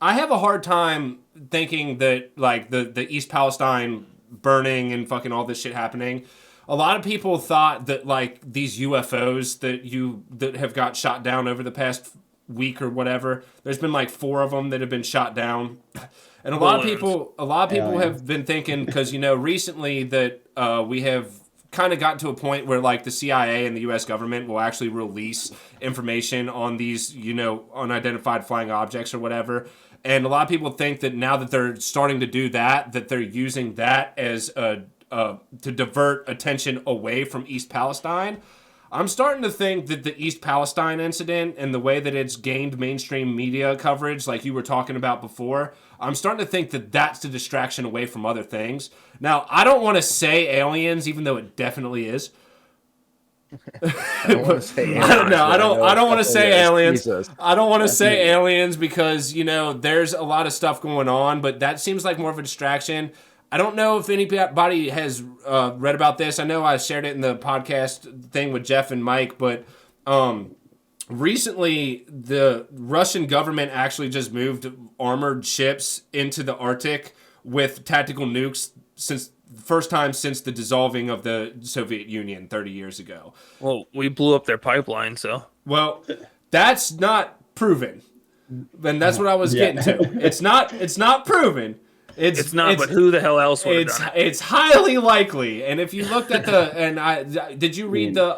I have a hard time thinking that like the East Palestine burning and fucking all this shit happening. A lot of people thought that like these UFOs that have got shot down over the past week or whatever. There's been like four of them that have been shot down, and Balloons. a lot of people Aliens. have been thinking because recently that we have kind of gotten to a point where like the CIA and the U.S. government will actually release information on these unidentified flying objects or whatever. And a lot of people think that now that they're starting to do that, that they're using that as to divert attention away from East Palestine. I'm starting to think that the East Palestine incident and the way that it's gained mainstream media coverage, like you were talking about before, I'm starting to think that that's the distraction away from other things. Now, I don't want to say aliens, even though it definitely is. I don't want to say aliens. I don't know. I don't want to say aliens. Jesus. I don't want to say aliens because there's a lot of stuff going on, but that seems like more of a distraction. I don't know if anybody has read about this. I know I shared it in the podcast thing with Jeff and Mike, but recently the Russian government actually just moved armored ships into the Arctic with tactical nukes since the first time since the dissolving of the Soviet Union 30 years ago. Well, we blew up their pipeline, so Well, that's not proven. And that's what I was Yeah. getting to. It's not proven. it's not. But who the hell else would have It's done it? it's highly likely. And if you looked at did you read the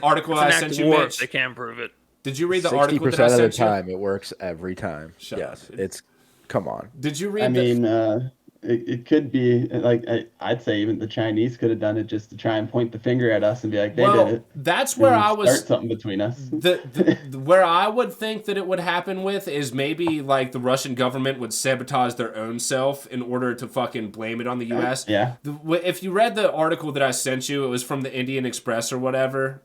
article It's an I act sent of you, war if Mitch? they can't prove it. Did you read the 60% article that I of the sent you? time, it works every time. Shut Yes, up. it's come on. Did you read I the mean, it could be like I'd say even the Chinese could have done it just to try and point the finger at us and be like they did it. That's And where then I was start something between us. where I would think that it would happen with is maybe like the Russian government would sabotage their own self in order to fucking blame it on the U.S. Yeah. If you read the article that I sent you, it was from the Indian Express or whatever.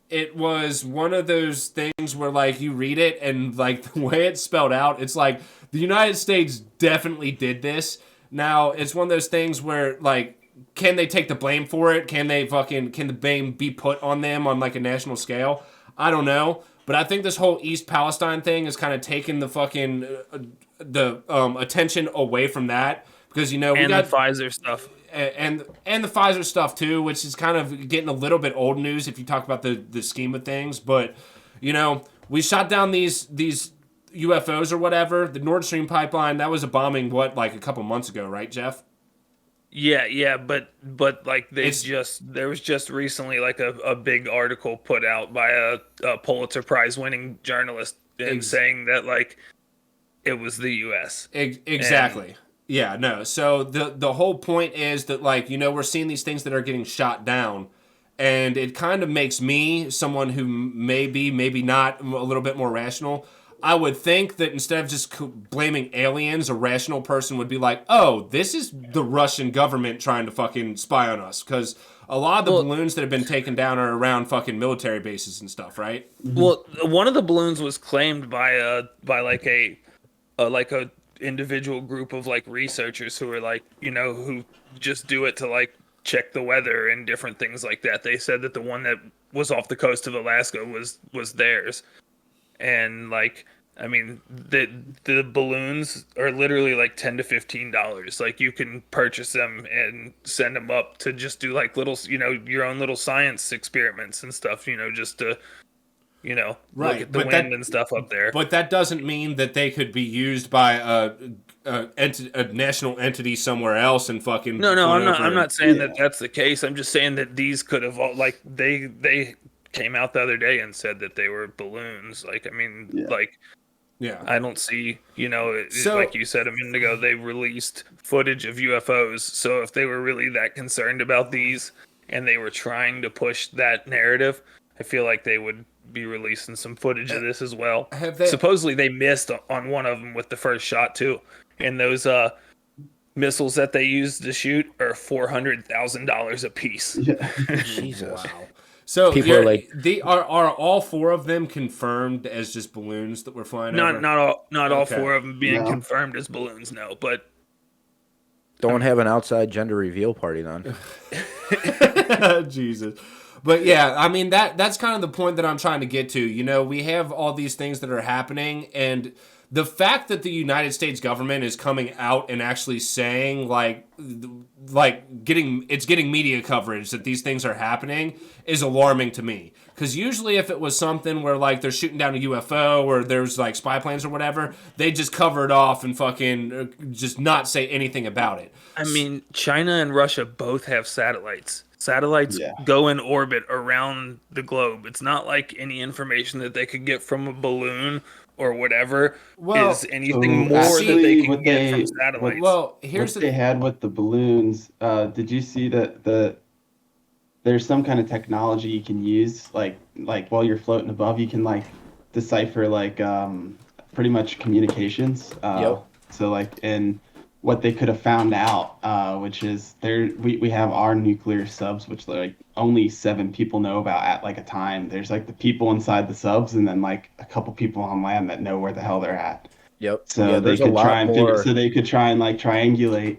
It was one of those things where like you read it and like the way it's spelled out, it's like the United States definitely did this. Now it's one of those things where like can they take the blame for it? Can the blame be put on them on like a national scale? I don't know, but I think this whole East Palestine thing is kind of taking the fucking the attention away from that because we And got the Pfizer stuff. and the Pfizer stuff too, which is kind of getting a little bit old news if you talk about the scheme of things. But we shot down these UFOs or whatever. The Nord Stream pipeline, that was a bombing like a couple months ago, right, Jeff? Yeah, but like It's there was just recently like a big article put out by a Pulitzer Prize winning journalist and Ex- saying that like it was the U.S. exactly. Yeah, no. So the whole point is that like we're seeing these things that are getting shot down, and it kind of makes me someone who maybe not a little bit more rational. I would think that instead of just blaming aliens, a rational person would be like, "Oh, this is the Russian government trying to fucking spy on us," because a lot of the Well, balloons that have been taken down are around fucking military bases and stuff, right? well, one of the balloons was claimed by like a individual group of like researchers who are like who just do it to like check the weather and different things like that. They said that the one that was off the coast of Alaska was theirs. And like I mean the balloons are literally like $10 to $15. Like you can purchase them and send them up to just do like little your own little science experiments and stuff, just to look Right, at the wind and stuff up there. But that doesn't mean that they could be used by a national entity somewhere else and fucking No, going I'm not. over I'm and- not saying that that's the case. I'm just saying that these could have all like they came out the other day and said that they were balloons. Like I mean, Yeah. like Yeah. I don't see. So- like you said a minute ago, they released footage of UFOs. So if they were really that concerned about these and they were trying to push that narrative, I feel like they would be releasing some footage of this as well. Have they- Supposedly they missed on one of them with the first shot too, and those missiles that they used to shoot are $400,000 a piece. Yeah. Jesus. Wow. So People are like- are all four of them confirmed as just balloons that were flying over? Not all Okay. four of them being No. confirmed as balloons, no. But Don't have an outside gender reveal party then. Jesus. But yeah, I mean that's kind of the point that I'm trying to get to. We have all these things that are happening, and the fact that the United States government is coming out and actually saying getting media coverage that these things are happening is alarming to me. Because usually if it was something where like they're shooting down a UFO or there's like spy planes or whatever, they just cover it off and fucking just not say anything about it. I mean, China and Russia both have satellites. Satellites Yeah. go in orbit around the globe. It's not like any information that they could get from a balloon or whatever is anything more that they can get from satellites. Well, what they had with the balloons, did you see that there's some kind of technology you can use, like while you're floating above, you can like decipher like pretty much communications. Yep. So like, and what they could have found out, which is we have our nuclear subs, which like only 7 people know about at like a time. There's like the people inside the subs, and then like a couple people on land that know where the hell they're at. Yep. So yeah, they there's a could lot try and more. so they could try and like triangulate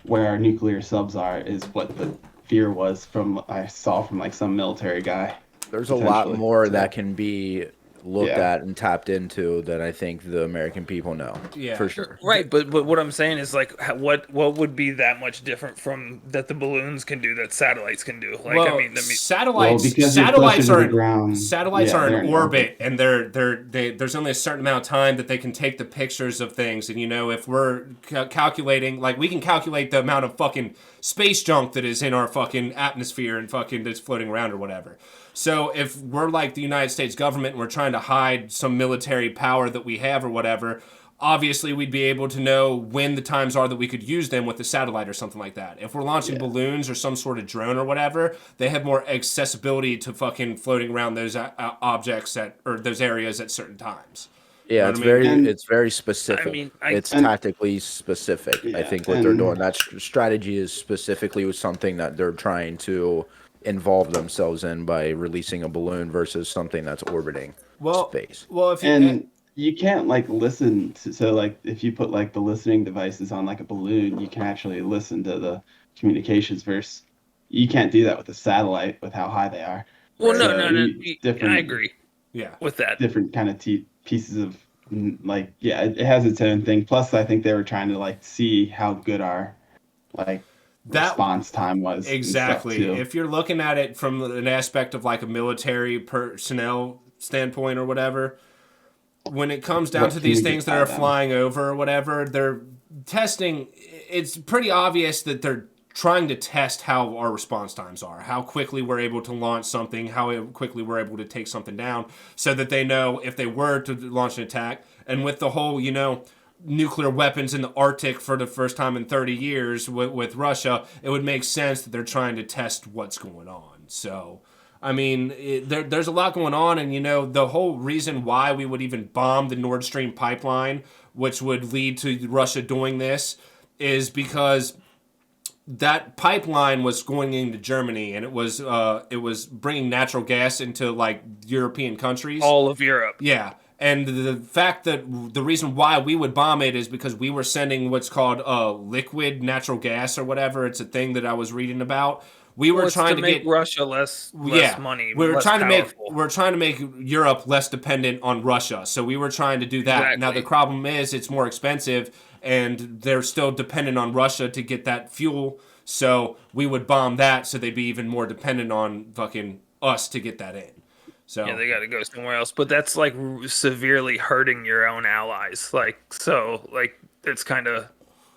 where our nuclear subs are, is what the fear was I saw from like some military guy. There's a lot potentially. more So- that can be looked Yeah. at and tapped into than I think the American people know. Yeah. For sure. Right, but what I'm saying is like what would be that much different from that the balloons can do that satellites can do? Like Well, I mean satellites because you're satellites closer to are the ground. satellites Yeah, are they're in in orbit, and there's only a certain amount of time that they can take the pictures of things. And if we're calculating, like we can calculate the amount of fucking space junk that is in our fucking atmosphere and fucking that's floating around or whatever. So if we're like the United States government and we're trying to hide some military power that we have or whatever, obviously we'd be able to know when the times are that we could use them with a satellite or something like that. If we're launching balloons or some sort of drone or whatever, they have more accessibility to fucking floating around those objects or those areas at certain times. Yeah, know it's what I mean? very And- it's very specific. I mean, It's tactically specific. I Yeah, think what they're and- doing, that strategy is specifically with something that they're trying to involve themselves in by releasing a balloon versus something that's orbiting space. Well, if you And you can't like listen to, so like if you put like the listening devices on like a balloon, you can actually listen to the communications versus you can't do that with a satellite with how high they are. well So no, different I agree yeah. with that. different kind of pieces of like, yeah, it has its own thing. Plus I think they were trying to like see how good our like response time was. and stuff, Exactly. too. If you're looking at it from an aspect of like a military personnel standpoint or whatever, when it comes down What to can these you get things that by are them? flying over or whatever, they're testing. It's pretty obvious that they're trying to test how our response times are, how quickly we're able to launch something, how quickly we're able to take something down, so that they know if they were to launch an attack. And with the whole, nuclear weapons in the Arctic for the first time in 30 years with Russia, it would make sense that they're trying to test what's going on. So, I mean, there's a lot going on, and the whole reason why we would even bomb the Nord Stream pipeline, which would lead to Russia doing this, is because that pipeline was going into Germany, and it was bringing natural gas into like European countries. All of Europe. Yeah. And the fact that the reason why we would bomb it is because we were sending what's called liquid natural gas or whatever. It's a thing that I was reading about. We were trying to make get Russia less money. We were less trying powerful. to make Europe less dependent on Russia. So we were trying to do that. Exactly. Now the problem is it's more expensive, and they're still dependent on Russia to get that fuel. So we would bomb that, so they'd be even more dependent on fucking us to get that in. So Yeah, they got to go somewhere else. But that's like severely hurting your own allies. Like it's kind of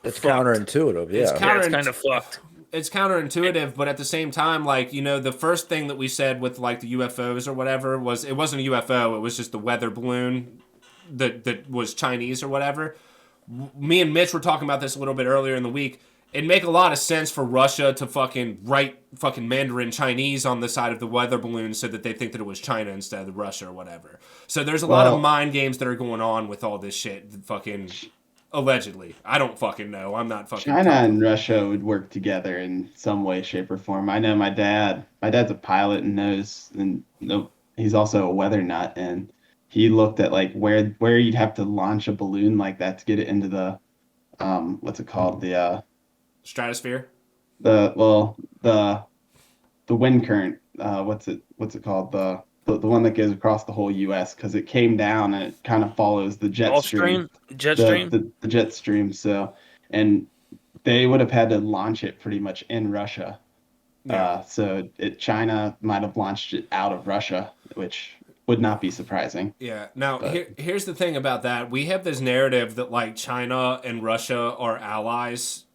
Counterintuitive, yeah. It's it's kind of fucked. It's counterintuitive, but at the same time, like, the first thing that we said with like the UFOs or whatever was it wasn't a UFO, it was just the weather balloon that was Chinese or whatever. Me and Mitch were talking about this a little bit earlier in the week. It'd make a lot of sense for Russia to fucking write fucking Mandarin Chinese on the side of the weather balloon so that they think that it was China instead of Russia or whatever. So there's a lot of mind games that are going on with all this shit, fucking allegedly. I don't fucking know. I'm not fucking. China and Russia would work together in some way, shape, or form. I know my dad's a pilot and knows, and he's also a weather nut, and he looked at like where you'd have to launch a balloon like that to get it into the what's it called, the Stratosphere. the wind current, what's it called, the the one that goes across the whole U.S. because it came down and it kind of follows the jet Gulf stream, jet stream. the jet stream. So, and they would have had to launch it pretty much in Russia. Yeah. So China might have launched it out of Russia, which would not be surprising. Yeah. Now, here's the thing about that. We have this narrative that, like, China and Russia are allies,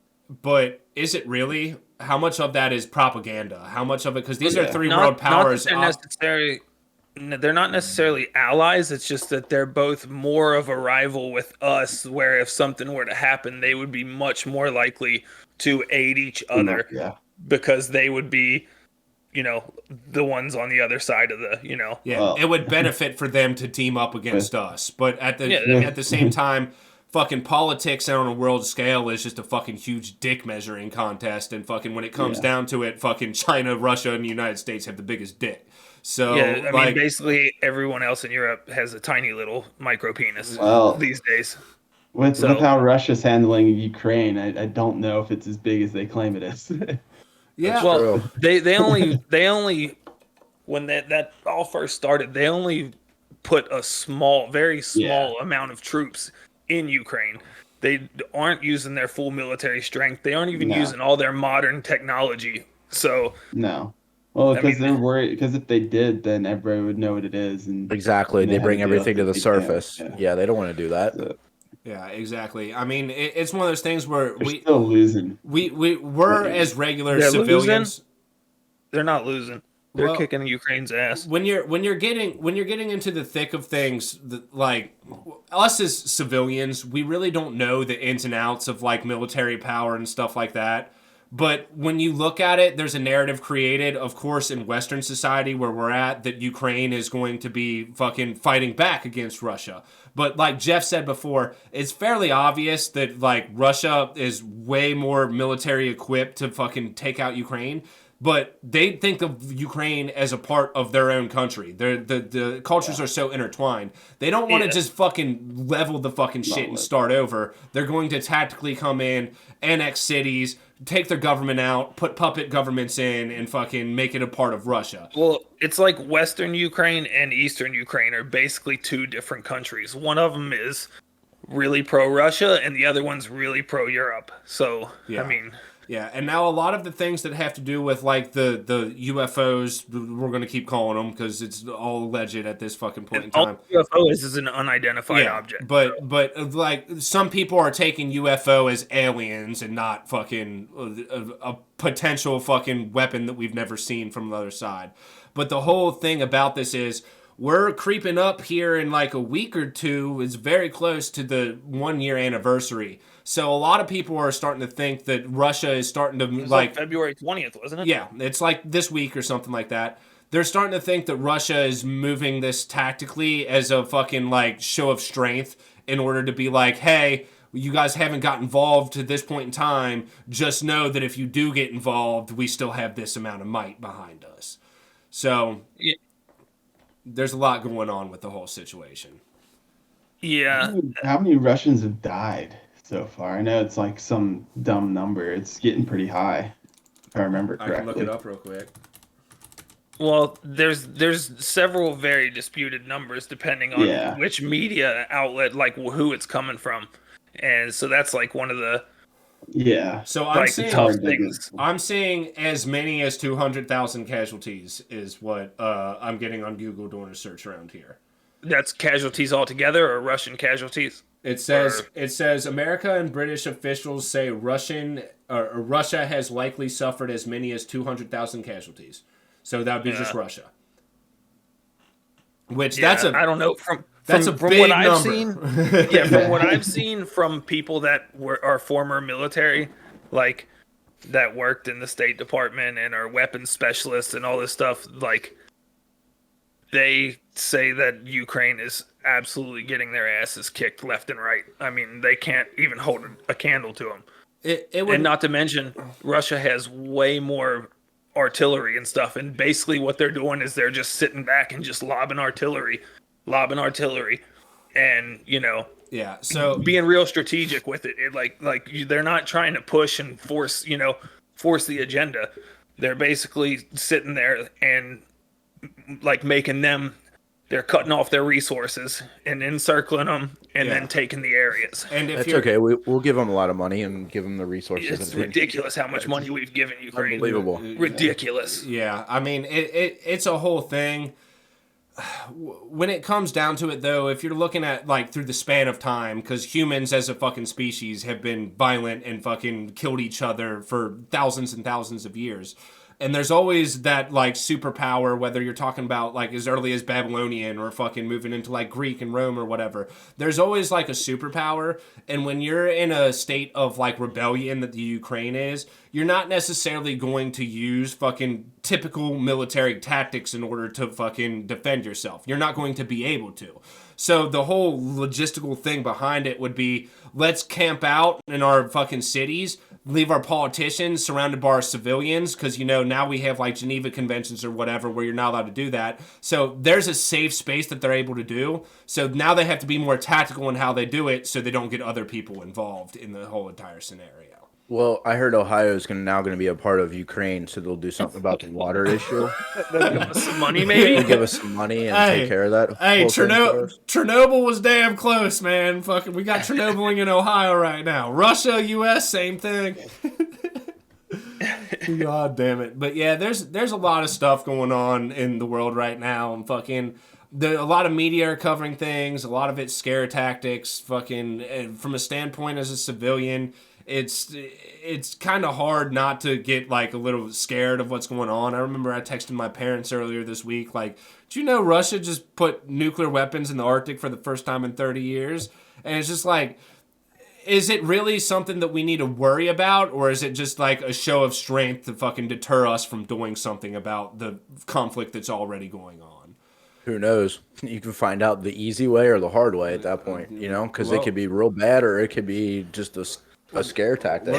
but is it really? How much of that is propaganda? How much of it? Because these are three world powers. They're not necessarily allies. It's just that they're both more of a rival with us, where if something were to happen, they would be much more likely to aid each other because they would be, the ones on the other side of the, Yeah, it would benefit for them to team up against us. But at the same time, fucking politics on a world scale is just a fucking huge dick measuring contest. And fucking when it comes down to it, fucking China, Russia, and the United States have the biggest dick. So, I mean, basically everyone else in Europe has a tiny little micro penis these days. With how Russia's handling Ukraine, I don't know if it's as big as they claim it is. Yeah. Well, they only when that all first started, they only put a very small amount of troops in Ukraine. They aren't using their full military strength. They aren't even using all their modern technology. So no. Well, because they're worried. Because if they did, then everybody would know what it is. And exactly, they bring everything to the surface. Yeah, they don't want to do that. So, yeah, exactly. I mean, it's one of those things where we're still losing. We're as regular civilians. Losing? They're not losing. They're kicking Ukraine's ass. When you're getting into the thick of things, like us as civilians, we really don't know the ins and outs of like military power and stuff like that. But when you look at it, there's a narrative created, of course, in Western society where we're at, that Ukraine is going to be fucking fighting back against Russia. But like Jeff said before, it's fairly obvious that like Russia is way more military equipped to fucking take out Ukraine. But they think of Ukraine as a part of their own country. The cultures are so intertwined. They don't want to just fucking level the fucking shit and start over. They're going to tactically come in, annex cities, take their government out, put puppet governments in, and fucking make it a part of Russia. Well, it's like Western Ukraine and Eastern Ukraine are basically two different countries. One of them is really pro-Russia, and the other one's really pro-Europe. So, I mean... Yeah, and now a lot of the things that have to do with like the UFOs, we're going to keep calling them because it's all alleged at this fucking point in time. All UFO is an unidentified object. But like some people are taking UFO as aliens and not fucking a potential fucking weapon that we've never seen from the other side. But the whole thing about this is we're creeping up here in like a week or two. It's very close to the 1 year anniversary. So a lot of people are starting to think that Russia is starting to like February 20th, wasn't it? Yeah, it's like this week or something like that. They're starting to think that Russia is moving this tactically as a fucking like show of strength in order to be like, hey, you guys haven't got involved to this point in time. Just know that if you do get involved, we still have this amount of might behind us. So there's a lot going on with the whole situation. Yeah. How many Russians have died so far? I know it's like some dumb number. It's getting pretty high, if I remember correctly. I can look it up real quick. Well, there's several very disputed numbers depending on which media outlet, like who it's coming from, and so that's like one of the So I'm seeing as many as 200,000 casualties is what I'm getting on Google doing a search around here. That's casualties altogether, or Russian casualties? It says America and British officials say Russia has likely suffered as many as 200,000 casualties. So that would be just Russia. Which I don't know from big what I've number. seen. Yeah, from what I've seen from people that are former military, like that worked in the State Department and are weapons specialists and all this stuff, like they say that Ukraine is absolutely getting their asses kicked left and right. I mean, they can't even hold a candle to them. And not to mention, Russia has way more artillery and stuff, and basically what they're doing is they're just sitting back and just lobbing artillery, and so being real strategic with it. They're not trying to push and force the agenda. They're basically sitting there and like making them, they're cutting off their resources and encircling them and Yeah. then taking the areas. And if That's you're okay. We'll give them a lot of money and give them the resources. It's ridiculous how much money we've given Ukraine. Unbelievable. Ridiculous. Yeah, I mean, it's a whole thing. When it comes down to it, though, if you're looking at, like, through the span of time, because humans as a fucking species have been violent and fucking killed each other for thousands and thousands of years. And there's always that, like, superpower, whether you're talking about, like, as early as Babylonian or fucking moving into, like, Greek and Rome or whatever. There's always, like, a superpower. And when you're in a state of, like, rebellion that the Ukraine is, you're not necessarily going to use fucking typical military tactics in order to fucking defend yourself. You're not going to be able to. So the whole logistical thing behind it would be, let's camp out in our fucking cities, leave our politicians surrounded by our civilians, because, you know, now we have, like, Geneva Conventions or whatever where you're not allowed to do that. So there's a safe space that they're able to do. So now they have to be more tactical in how they do it so they don't get other people involved in the whole entire scenario. Well, I heard Ohio is now going to be a part of Ukraine, so they'll do something about the water issue. They'll give us some money, maybe. They'll give us some money and take care of that. Hey, whole thing for us. Chernobyl was damn close, man. Fucking, we got Chernobyling in Ohio right now. Russia, U.S., same thing. God damn it. But yeah, there's a lot of stuff going on in the world right now. And fucking, a lot of media are covering things. A lot of it's scare tactics. Fucking, from a standpoint as a civilian, it's kind of hard not to get, like, a little scared of what's going on. I remember I texted my parents earlier this week, like, do you know Russia just put nuclear weapons in the Arctic for the first time in 30 years? And it's just like, is it really something that we need to worry about, or is it just like a show of strength to fucking deter us from doing something about the conflict that's already going on? Who knows? You can find out the easy way or the hard way at that point, you know, because it could be real bad or it could be just a scare tactic.